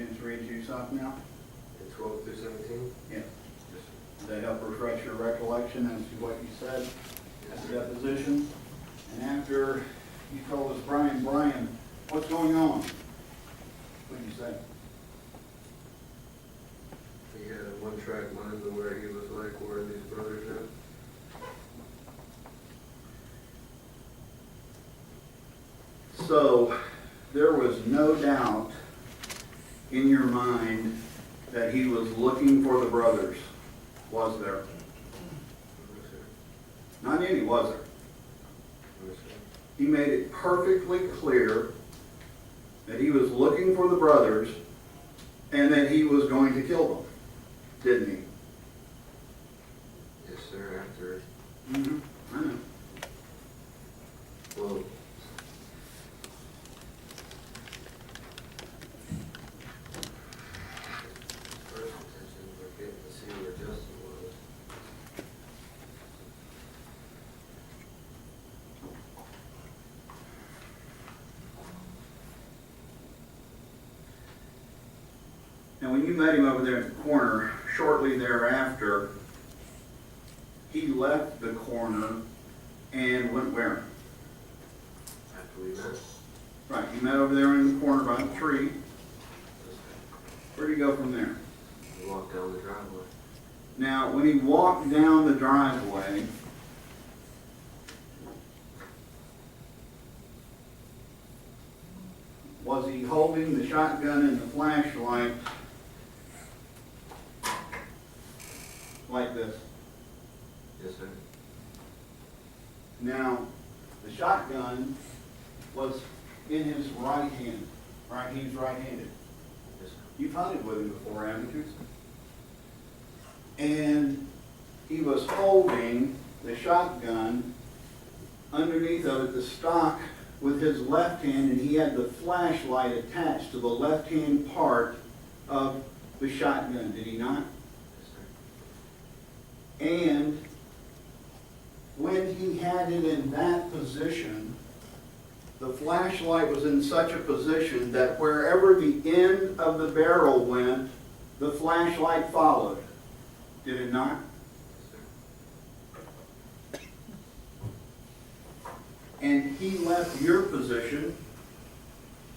chance to read you something now? And 12 through 17? Yeah. Yes, Does that help refresh your recollection as to what you said at the deposition? And after you told us, Brian, what's going on? What did you say? He had a one-track mind to where he was like, where are these brothers at? So, there was no doubt in your mind that he was looking for the brothers, was there? Yes, sir. Not any, was there? Yes, sir. He made it perfectly clear that he was looking for the brothers and that he was going to kill them, didn't he? Yes, sir. After, I know. well, first intention was getting to see where Justin was. And when you met him over there in the corner, shortly thereafter, he left the corner and went where? After we met. Right, you met over there in the corner by the tree. Yes, sir. Where'd he go from there? We walked down the driveway. Now, when he walked down the driveway, was he holding the shotgun and the flashlight like this? Yes, sir. Now, the shotgun was in his right hand, right? He's right-handed. Yes, sir. You've hunted with him before, haven't you? And he was holding the shotgun underneath of it, the stock, with his left hand, and he had the flashlight attached to the left-hand part of the shotgun, did he not? Yes, sir. And when he had it in that position, the flashlight was in such a position that wherever the end of the barrel went, the flashlight followed. Did it not? Yes, sir. And he left your position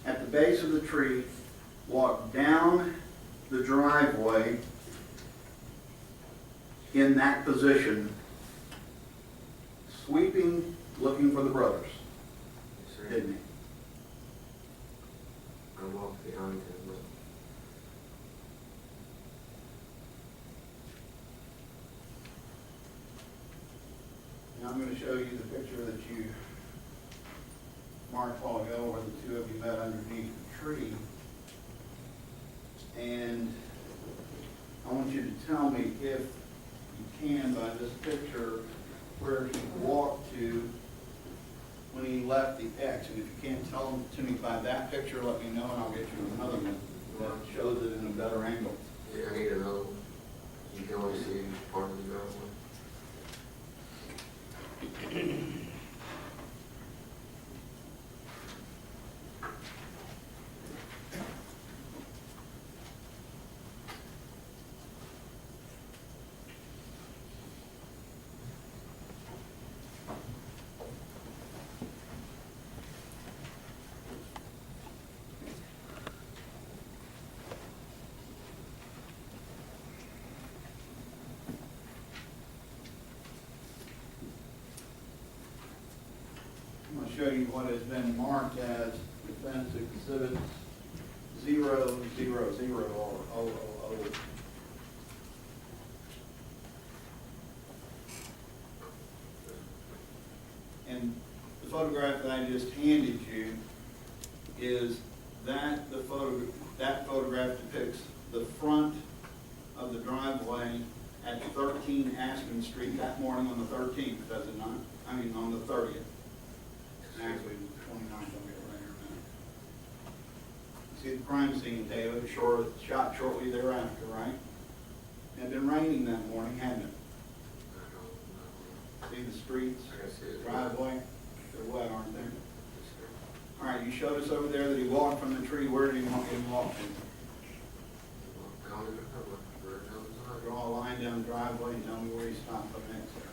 at the base of the tree, walked down the driveway in that position, sweeping, looking for the brothers, Yes, sir. didn't he? I walked behind him. But Now I'm going to show you the picture that you marked a while ago where the two of you met underneath the tree. And I want you to tell me, if you can, by this picture, where he walked to when he left the X. And if you can't tell them to me by that picture, let me know and I'll get you another one that shows it in a better angle. yeah, I need another one. You can only see part of the driveway. I'm going to show you what has been marked as Defense Exhibit 000 or 000. And the photograph that I just handed you is that that photograph depicts the front of the driveway at 13 Aspen Street that morning on the 13th, does it not? I mean, on the 30th. Actually, the 29th, I'll get it right here in a minute. See the crime scene, David, shot shortly thereafter, right? It had been raining that morning, hadn't it? See the streets, I can see it. driveway, they're wet, aren't they? Yes, sir. All right, you showed us over there that he walked from the tree. Where did he walk to? driveway and tell me where you stop up next there.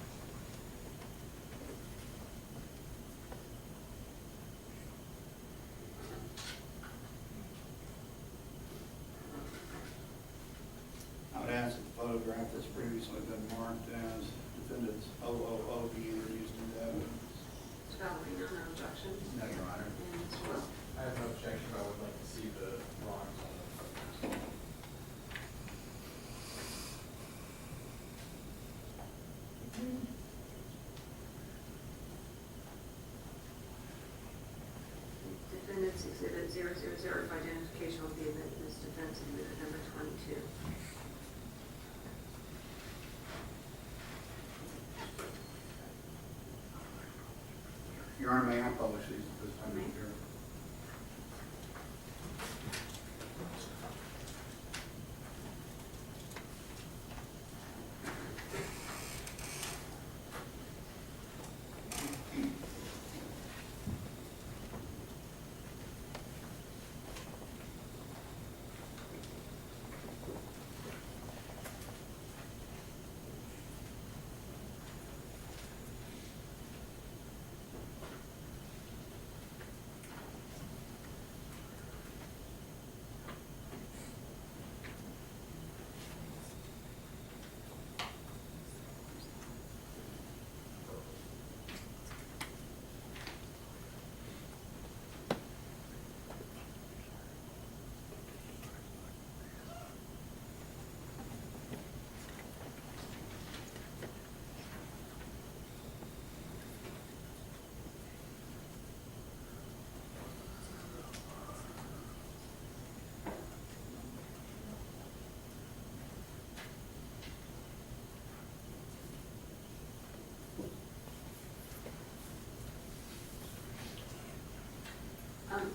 I would ask that the photograph that's previously been marked as defendant's 000 be introduced into evidence. Mr. Valorino, no objection? No, Your Honor. And Mr. Will? I have no objection, but I would like to see the drawings on the photos. Defendant's Exhibit 000 for identification will be amended as Defense Exhibit number 22. Your Honor, may I publish these at this time of year?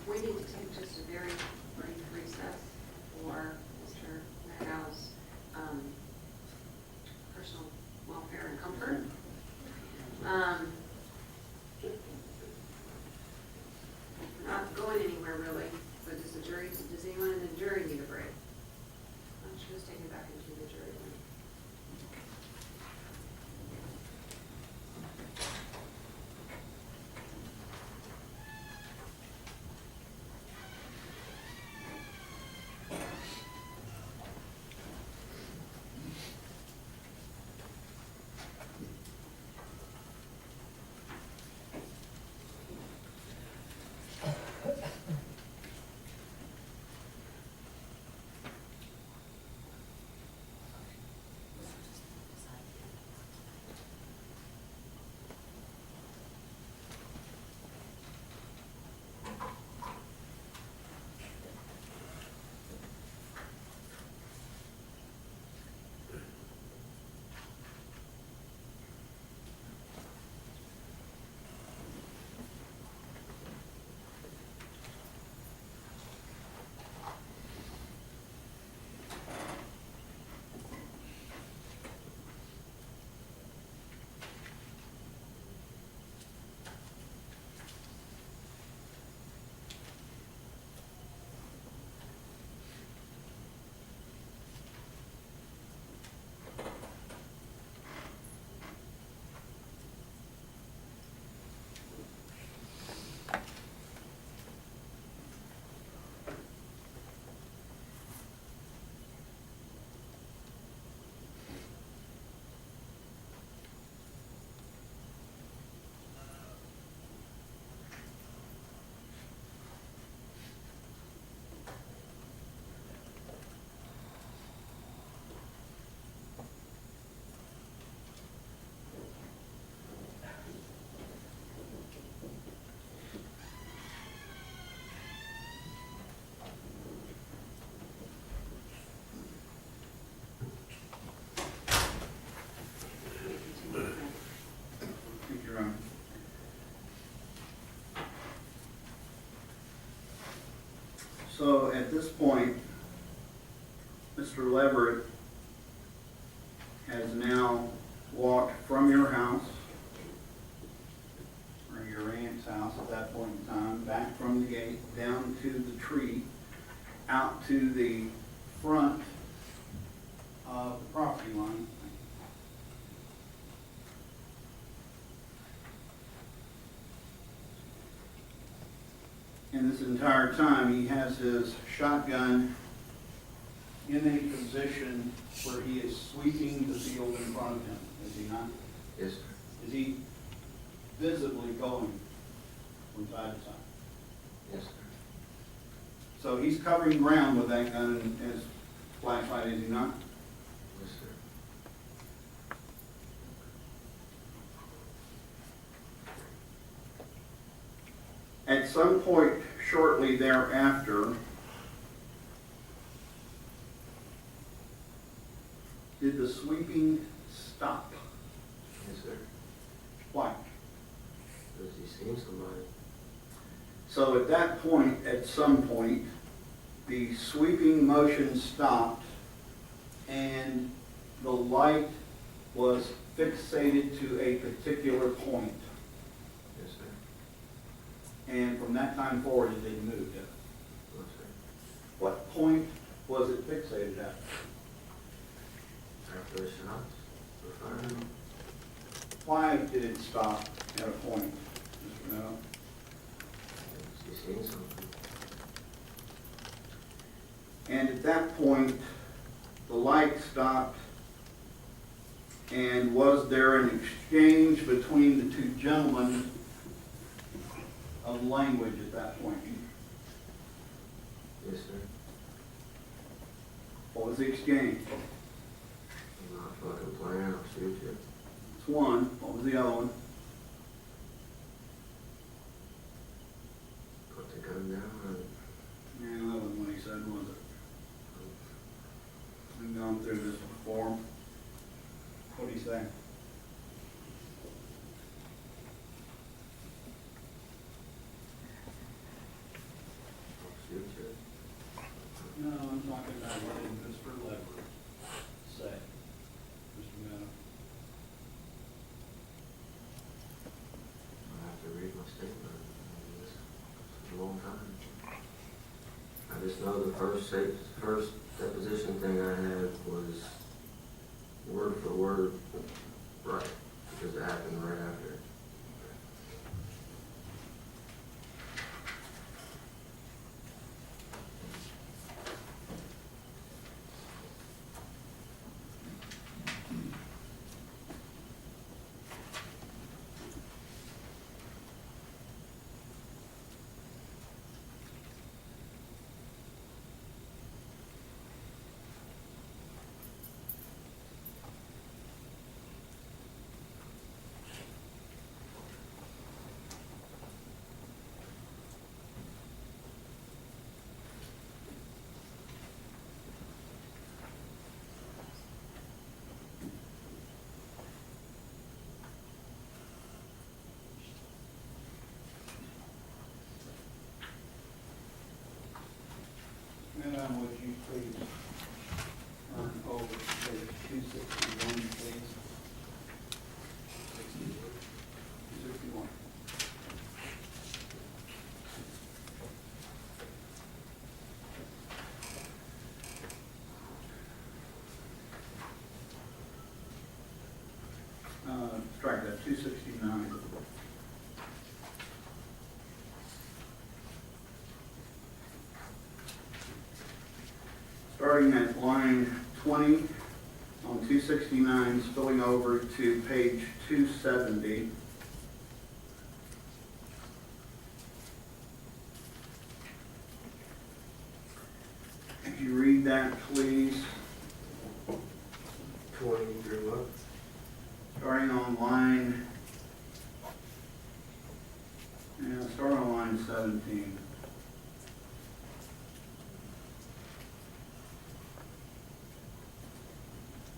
We need to take just a very brief recess for Mr. Madow's personal welfare and comfort. Not going anywhere really, but does anyone in the jury need a break? I'm just taking it back into the jury room. So at this point, Mr. Leverett has now walked from your house, or your aunt's house at that point in time, back from the gate, down to the tree, out to the front of the property line. And this entire time, he has his shotgun in a position where he is sweeping the field in front of him, is he not? Yes, sir. Is he visibly going from side to side? Yes, sir. So he's covering ground with that gun and his flashlight, is he not? Yes, sir. At some point shortly thereafter, did the sweeping stop? Yes, sir. Why? Because he seen somebody. So at that point, at some point, the sweeping motion stopped and the light was fixated to a particular point. Yes, sir. And from that time forward, it didn't move. Yes, sir. What point was it fixated at? After the shots were fired. Why did it stop at a point, Mr. Miller? He seen something. And at that point, the light stopped, and was there an exchange between the two gentlemen of language at that point? Yes, sir. What was the exchange? I'm not fucking playing, I'll shoot you. It's one. What was the other one? Put the gun down and Yeah, that wasn't what he said, was it? We've gone through this before. What did he say? I'll shoot you. No, I'm talking about what did Mr. Lever say, Mr. Miller? I have to read my statement. It's a long time. I just know the first deposition thing I had was word for word right, because it happened right after. And would you please turn over to page 261, please? 261. Strike that, 269. Starting at line 20 on 269, spilling over to page 270. Could you read that, please? 20 through what? Starting on line, start on line 17.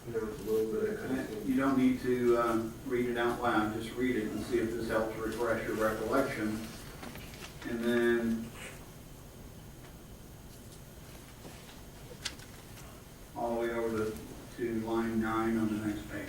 There was a little bit of You don't need to read it out loud, just read it and see if this helps refresh your recollection. And then all the way over to line 9 on the next page.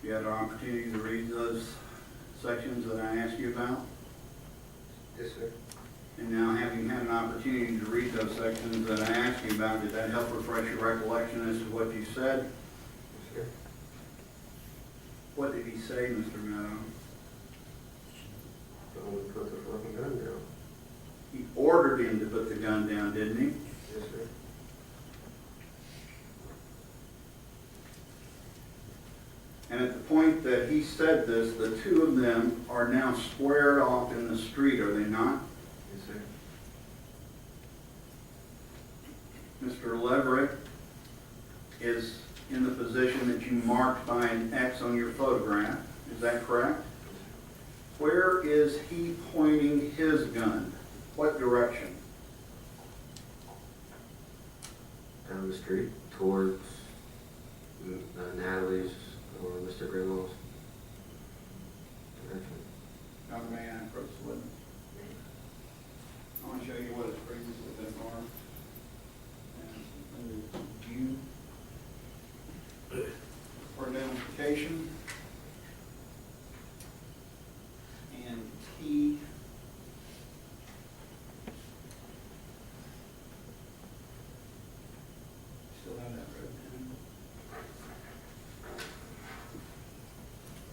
You had an opportunity to read those sections that I asked you about? Yes, sir. And now, having had an opportunity to read those sections that I asked you about, did that help refresh your recollection as to what you said? Yes, sir. What did he say, Mr. Meadow? Don't put the fucking gun down. He ordered him to put the gun down, didn't he? Yes, sir. And at the point that he said this, the two of them are now squared off in the street, are they not? Yes, sir. Mr. Leverett is in the position that you marked by an X on your photograph. Is that correct? Where is he pointing his gun? What direction? Down the street towards Natalie's or Mr. Greenlaw's direction. Young man, approach the witness. I want to show you what has previously been marked. And U for identification. And T. Still have that red pen.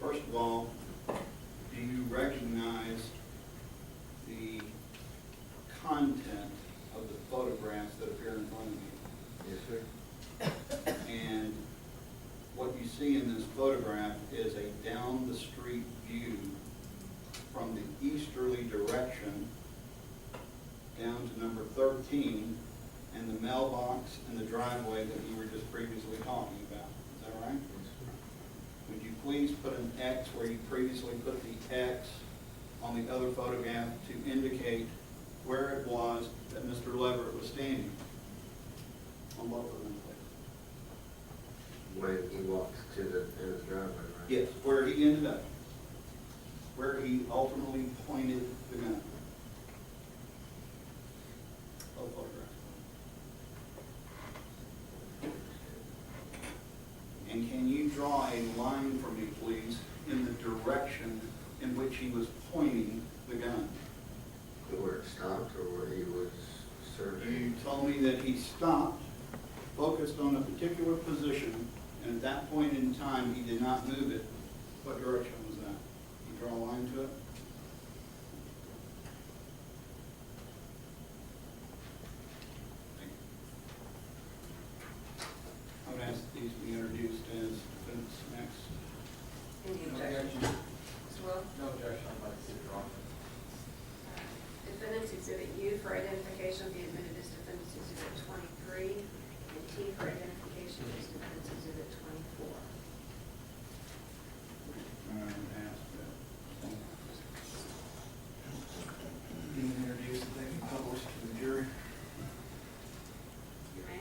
First of all, do you recognize the content of the photographs that appear in front of you? Yes, sir. And what you see in this photograph is a down the street view from the easterly direction down to number 13 and the mailbox and the driveway that you were just previously talking about. Is that right? Yes, sir. Would you please put an X where you previously put the X on the other photograph to indicate where it was that Mr. Leverett was standing? On both of them, please. When he walked to the end of the driveway, right? Yes, where he ended up. Where he ultimately pointed the gun. Both photographs. And can you draw a line for me, please, in the direction in which he was pointing the gun? Where it stopped or where he was serving? You told me that he stopped, focused on a particular position, and at that point in time, he did not move it. What direction was that? You draw a line to it? Thank you. I would ask that these be introduced as defendants next. Any No objection? objection. Mr. Will? No objection, I'd like to see the drawing. Defendants Exhibit U for identification be admitted as Defendants Exhibit 23, and T for identification as Defendants Exhibit 24. I would ask that being introduced, that they be published to the jury. You may.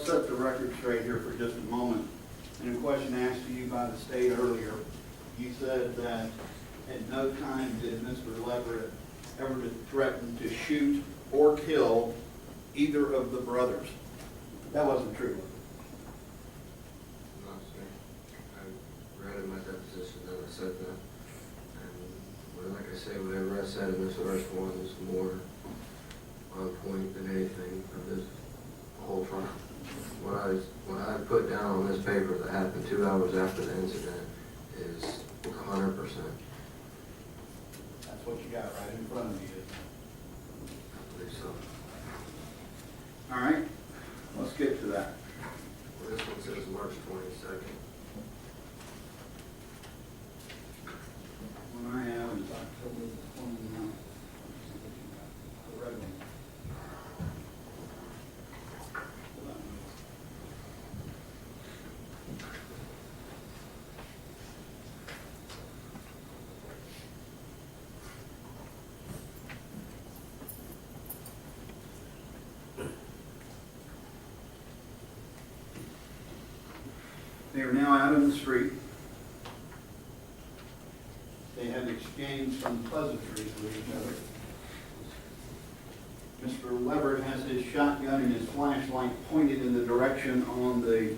let's set the record straight here for just a moment. In a question asked to you by the state earlier, you said that at no time did Mr. Leverett ever threaten to shoot or kill either of the brothers. That wasn't true. No, sir. I read in my deposition that I said that. And well, like I say, whatever I said in this first one is more on point than anything of this whole trial. What I put down on this paper that happened 2 hours after the incident is 100%. That's what you got right in front of you. I believe so. All right, let's get to that. Well, this one says March 22nd. One I have is October 29th. The red one. They are now out in the street. They have exchanged some pleasantries with each other. Mr. Leverett has his shotgun and his flashlight pointed in the direction on the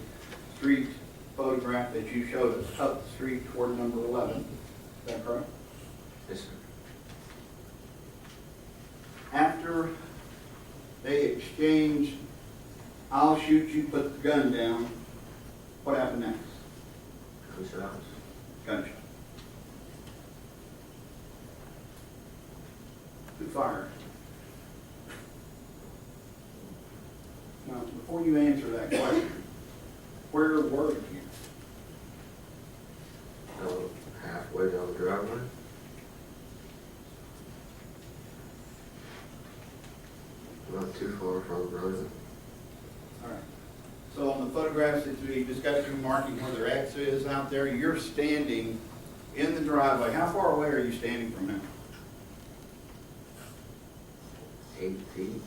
street photograph that you showed us, up the street toward number 11. Is that correct? Yes, sir. After they exchanged, "I'll shoot you, put the gun down," what happened next? Gunshots. Gunshot. Who fired? Now, before you answer that question, where were you? Halfway down the driveway. Not too far from the road. All right. So on the photographs that you just got through marking where their X is out there, you're standing in the driveway. How far away are you standing from him? 8 feet.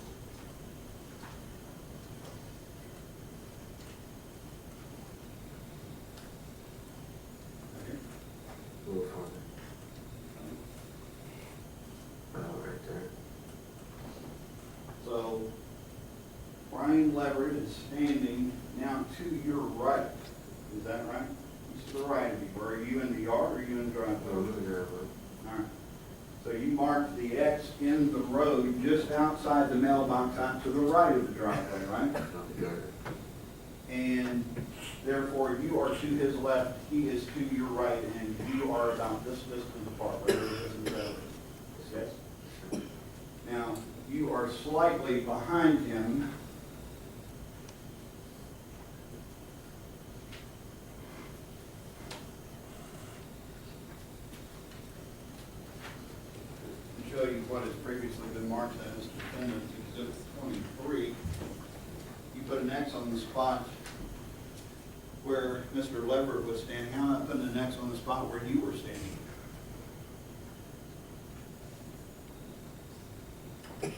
Okay. A little farther. Right there. So Brian Leverett is standing now to your right. Is that right? He's to the right of you. Where are you, in the yard or are you in the driveway? Oh, the driveway. All right. So you marked the X in the road just outside the mailbox out to the right of the driveway, right? Not the gutter. And therefore you are to his left, he is to your right, and you are about this distance apart, whatever it is in the road. Yes? Now, you are slightly behind him. To show you what has previously been marked as defendant's exhibit 23, you put an X on the spot where Mr. Leverett was standing. How about putting an X on the spot where you were standing? And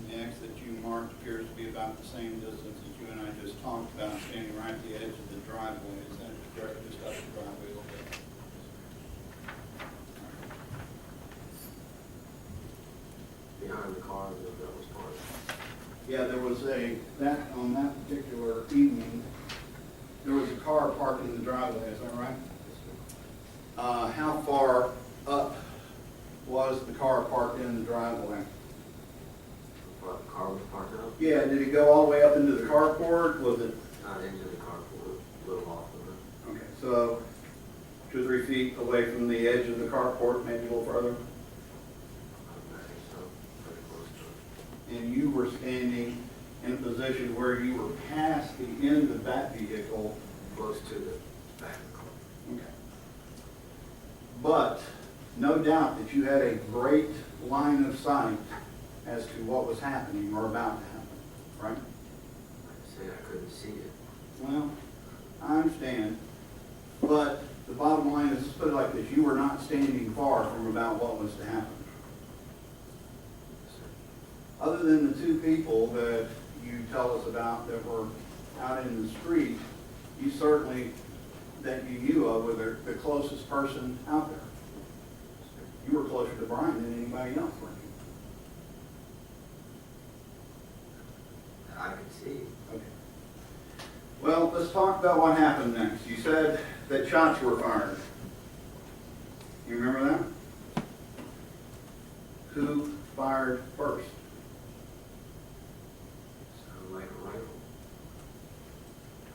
the X that you marked appears to be about the same distance as you and I just talked about, standing right at the edge of the driveway. Is that correct? Just up the driveway a little bit? Behind the car that was parked. Yeah, there was on that particular evening, there was a car parked in the driveway, is that right? How far up was the car parked in the driveway? But the car was parked up. Yeah, did it go all the way up into the carport? Was it? Not into the carport, a little off of it. Okay, so 2 or 3 feet away from the edge of the carport, maybe a little further? I think so, pretty close to it. And you were standing in a position where you were past the end of that vehicle. Close to the back of the car. Okay. But no doubt that you had a great line of sight as to what was happening or about to happen, right? Like I say, I couldn't see it. Well, I understand, but the the bottom line is, let's put it like this, you were not standing far from about what was to happen. Yes, sir. Other than the two people that you tell us about that were out in the street, you certainly, that you knew of, were the closest person out there. You were closer to Brian than anybody else, weren't you? I could see. Okay. Well, let's talk about what happened next. You said that shots were fired. You remember that? Who fired first? Sounded like a rifle.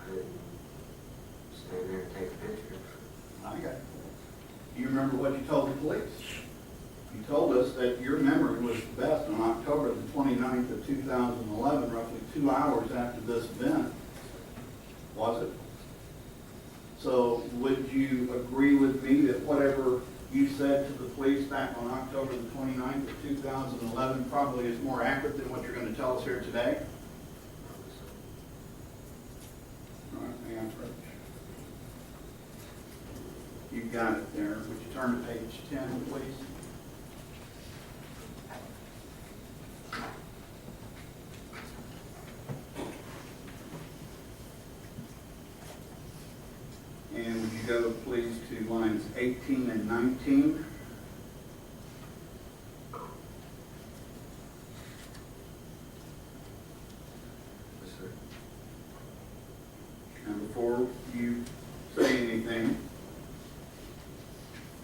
I didn't stand there and take a picture. I got it. Do you remember what you told the police? You told us that your memory was the best on October the 29th of 2011, roughly 2 hours after this event. Was it? So would you agree with me that whatever you said to the police back on October the 29th of 2011 probably is more accurate than what you're going to tell us here today? All right, hang on, Rich. You've got it there. Would you turn to page 10, please? And would you go, please, to lines 18 and 19? Yes, sir. And before you say anything,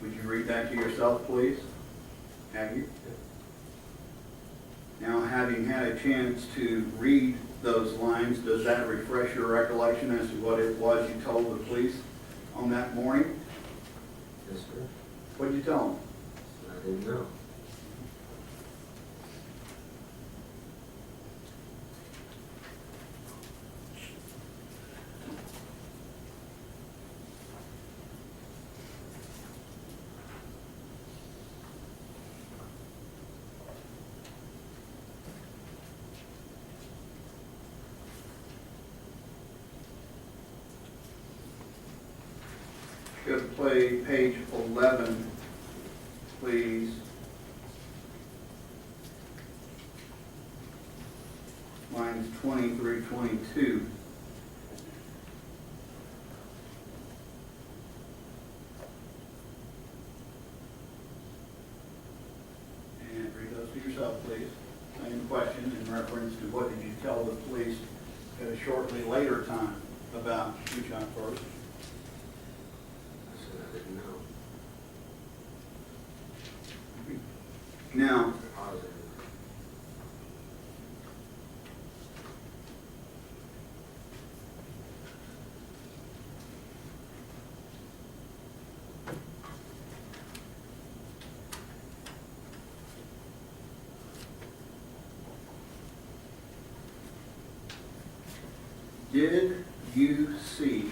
would you read that to yourself, please? Have you? Now, having had a chance to read those lines, does that refresh your recollection as to what it was you told the police on that morning? Yes, sir. What did you tell them? I didn't know. Go to play page 11, please. Lines 20 through 22. And read those to yourself, please. Same question in reference to what did you tell the police at a shortly later time about who shot first? I said I didn't know. Now, Positive. did you see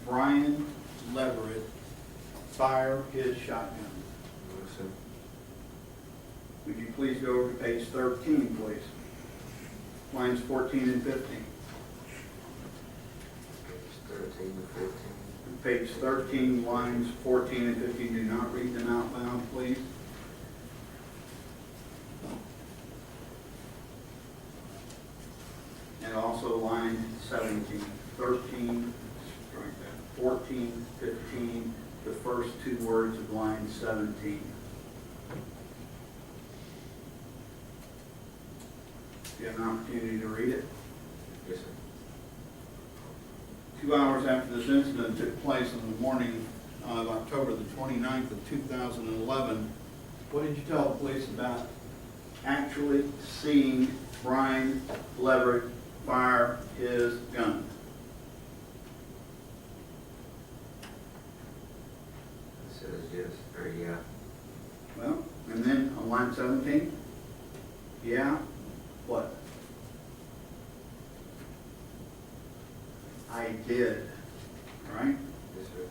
Brian Leverett fire his shotgun? No, sir. Would you please go over to page 13, please? Lines 14 and 15. Page 13 and 14. Page 13, lines 14 and 15. Do not read them out loud, please. And also line 17, 13, strike that, 14, 15, the first two words of line 17. You have an opportunity to read it. Yes, sir. 2 hours after this incident took place on the morning of October the 29th of 2011, what did you tell the police about actually seeing Brian Leverett fire his gun? I said yes, or yeah. Well, and then on line 17, yeah, what? I did, right? Yes, sir.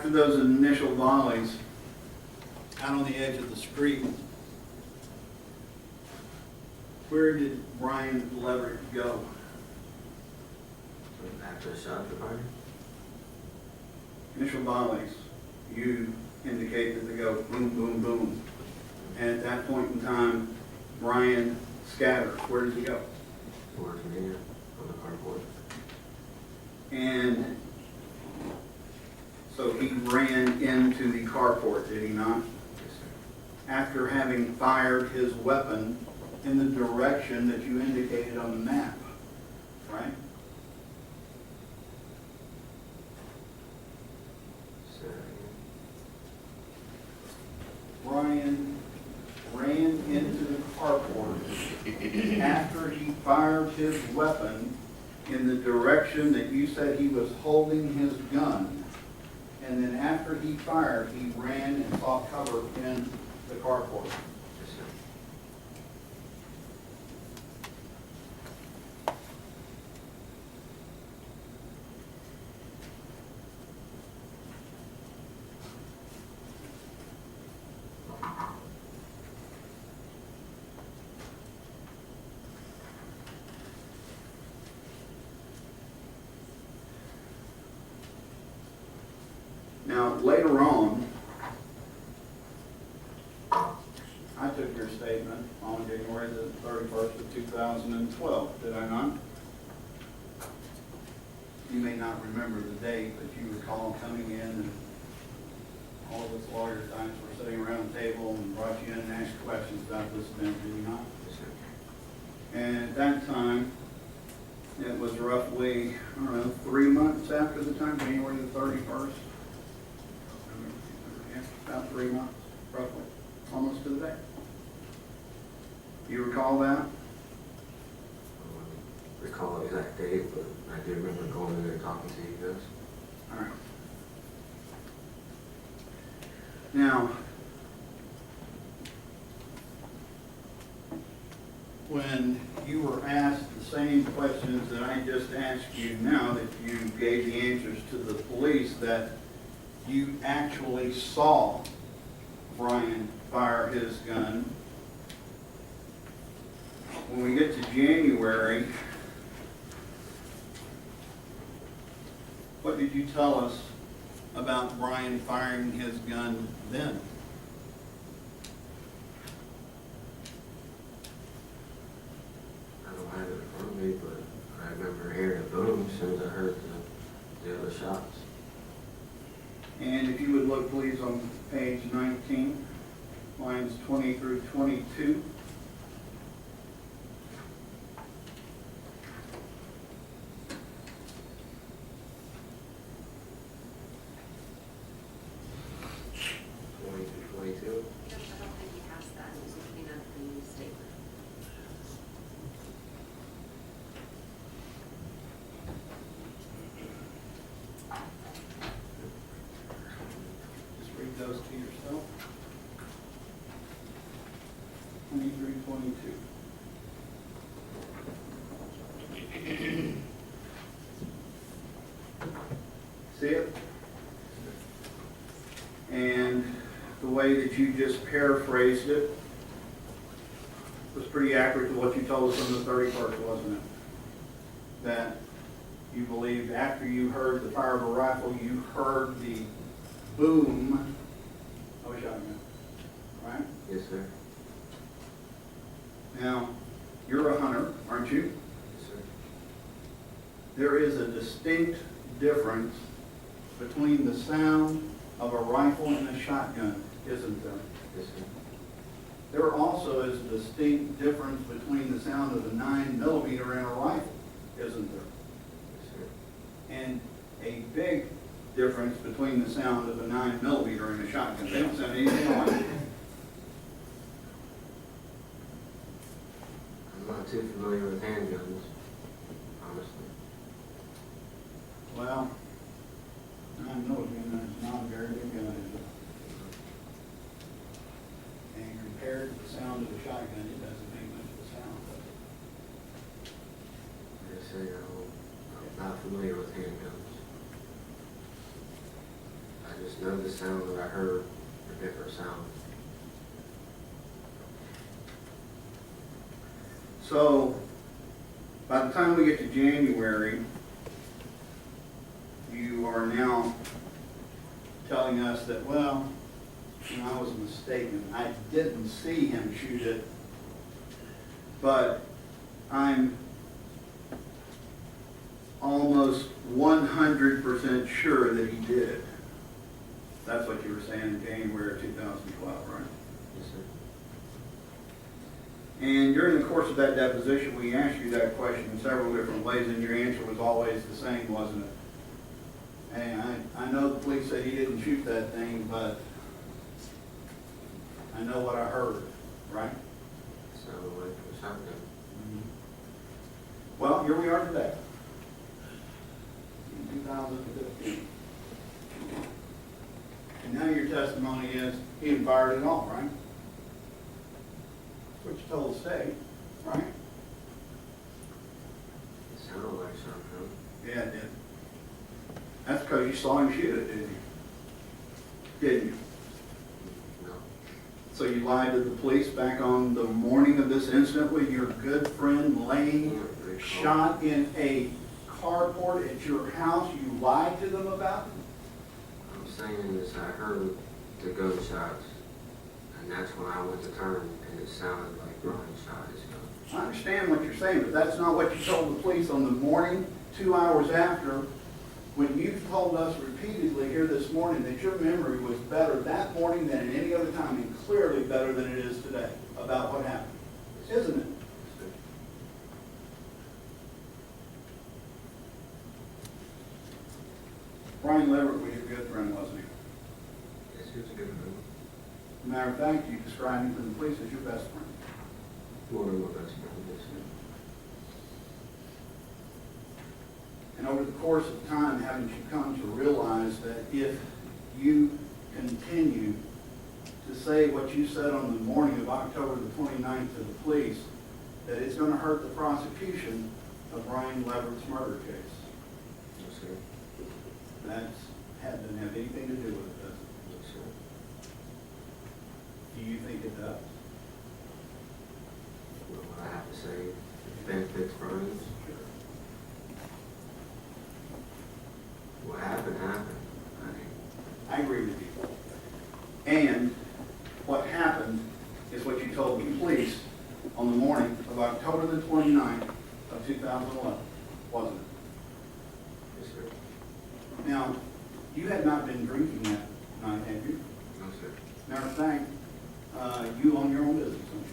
after those initial volleys, out on the edge of the street, where did Brian Leverett go? After the shots were fired? Initial volleys, you indicate that they go boom, boom, boom. And at that point in time, Brian scatters. Where does he go? Towards me, on the carport. And so he ran into the carport, did he not? Yes, sir. After having fired his weapon in the direction that you indicated on the map, right? So, Brian ran into the carport after he fired his weapon in the direction that you said he was holding his gun. And then after he fired, he ran and sought cover in the carport. yes, sir. Now, later on, I took your statement on January the 31st of 2012, did I not? You may not remember the date, but you recall coming in and all of us lawyers' guys were sitting around the table and brought you in and asked questions about this event, did you not? Yes, sir. And at that time, it was roughly, I don't know, 3 months after the time, January the 31st. Yeah, about 3 months, roughly, almost to the day. You recall that? I don't recall the exact date, but I do remember going in there talking to you guys. All right. Now, when you were asked the same questions that I just asked you now, that you gave the answers to the police, that you actually saw Brian fire his gun. When we get to January, what did you tell us about Brian firing his gun then? I don't have it in front of me, but I remember hearing a boom as soon as I heard the other shots. And if you would look please on page 19, lines 20 through 22. I don't think he has that, he's looking at the statement. Just read those to yourself. 20 through 22. See it? And the way that you just paraphrased it was pretty accurate to what you told us on the 31st, wasn't it? That you believed after you heard the fire of a rifle, you heard the boom of a shotgun, right? Yes, sir. Now, you're a hunter, aren't you? Yes, sir. There is a distinct difference between the sound of a rifle and a shotgun, isn't there? Yes, sir. There also is a distinct difference between the sound of a 9mm and a rifle, isn't there? Yes, sir. And a big difference between the sound of a 9mm and a shotgun. They don't sound anything like it. I'm not too familiar with handguns, honestly. Well, 9mm is not a very big gun, is it? And compared to the sound of a shotgun, it doesn't make much of a sound, does it? Like I say, I'm not familiar with handguns. I just just know the sound that I heard, a different sound. So, by the time we get to January, you are now telling us that, well, I was mistaken. I didn't see him shoot it, but I'm almost 100% sure that he did. That's what you were saying in January of 2012, right? Yes, sir. And during the course of that deposition, we asked you that question in several different ways, and your answer was always the same, wasn't it? Hey, I know the police say he didn't shoot that thing, but I know what I heard, right? So like a shotgun. Well, here we are today, in 2015. And now your testimony is he didn't fire it at all, right? That's what you told the state, right? It sounded like a shotgun. Yeah, it did. That's because you saw him shoot it, didn't you? Didn't you? No. So you lied to the police back on the morning of this incident with your good friend laying shot in a carport at your house? You lied to them about it? I'm saying is I heard the gunshots, and that's when I went to turn, and it sounded like Ryan shot his gun. I understand what you're saying, but that's not what you told the police on the morning, 2 hours after, when you told us repeatedly here this morning that your memory was better that morning than at any other time, and clearly better than it is today, about what happened. Isn't it? Brian Leverett was your good friend, wasn't he? Yes, he was a good friend. Matter of fact, you described him to the police as your best friend. One of my best friends, yes, sir. And over the course of time, haven't you come to realize that if you continue to say what you said on the morning of October the 29th to the police, that it's going to hurt the prosecution of Brian Leverett's murder case? Yes, sir. Doesn't have anything to do with it, does it? Yes, sir. Do you think it does? Well, what I have to say benefits Brian's. What happened, happened. I agree with you. And what happened is what you told the police on the morning of October the 29th of 2011, wasn't it? Yes, sir. Now, you had not been drinking that night, had you? No, sir. Matter of fact, you own your own business, don't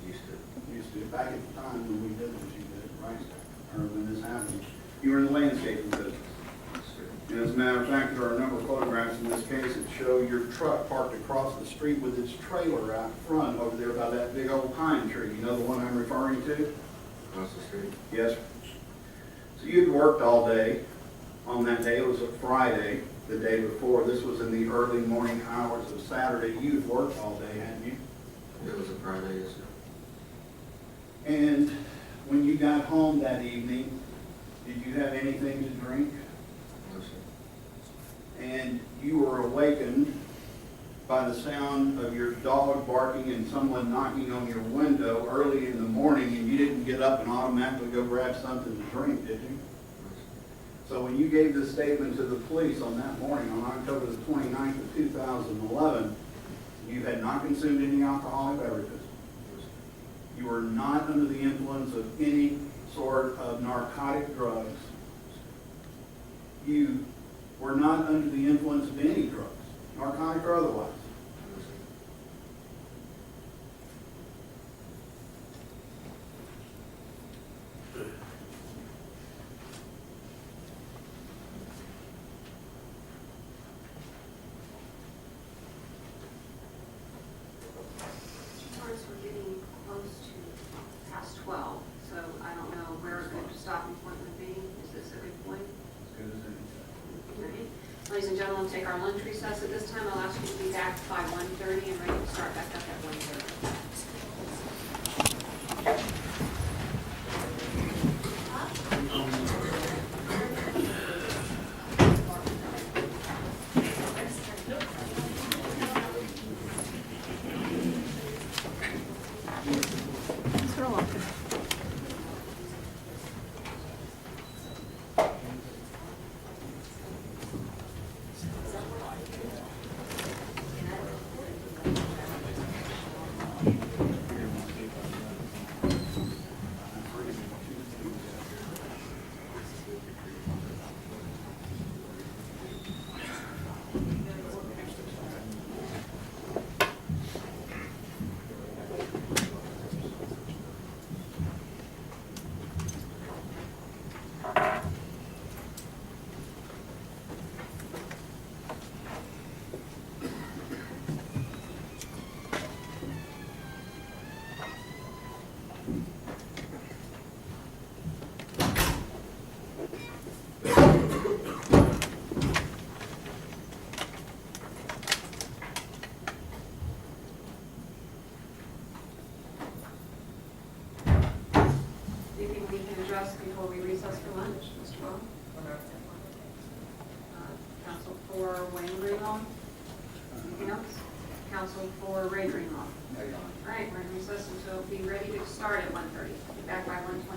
Used to. you? Used to. Back at the time when we did what you did, right? Or when this happened. You were in the landscaping business. Yes, sir. And as a matter of fact, there are a number of photographs in this case that show your truck parked across the street with its trailer out front over there by that big old pine tree. You know the one I'm referring to? Across the street. Yes. So you'd worked all day on that day. It was a Friday, the day before. This was in the early morning hours of Saturday. You'd worked all day, hadn't you? It was a Friday, yes, sir. And when you got home that evening, did you have anything to drink? No, sir. And you were awakened by the sound of your dog barking and someone knocking on your window early in the morning, and you didn't get up and automatically go grab something to drink, did you? No, sir. So when you gave this statement to the police on that morning, on October the 29th of 2011, you had not consumed any alcoholic beverages. No, sir. You were not under the influence of any sort of narcotic drugs. You were not under the influence of any drugs, narcotic or otherwise. No, sir. Lawrence, we're getting close to past 12, so I don't know where a good stopping point would be. Is this a good point? As good as any. All right. Ladies and gentlemen, we'll take our lunch recess at this time. I'll ask you to be back by 1:30 and ready to start back up at 1:30. else before we recess for lunch, Mr. Ball? Counsel for Wayne Greenlaw? Anything else? Counsel for Ray Greenlaw? All right, we're in recess until be ready to start at 1:30. Be back by 1:20.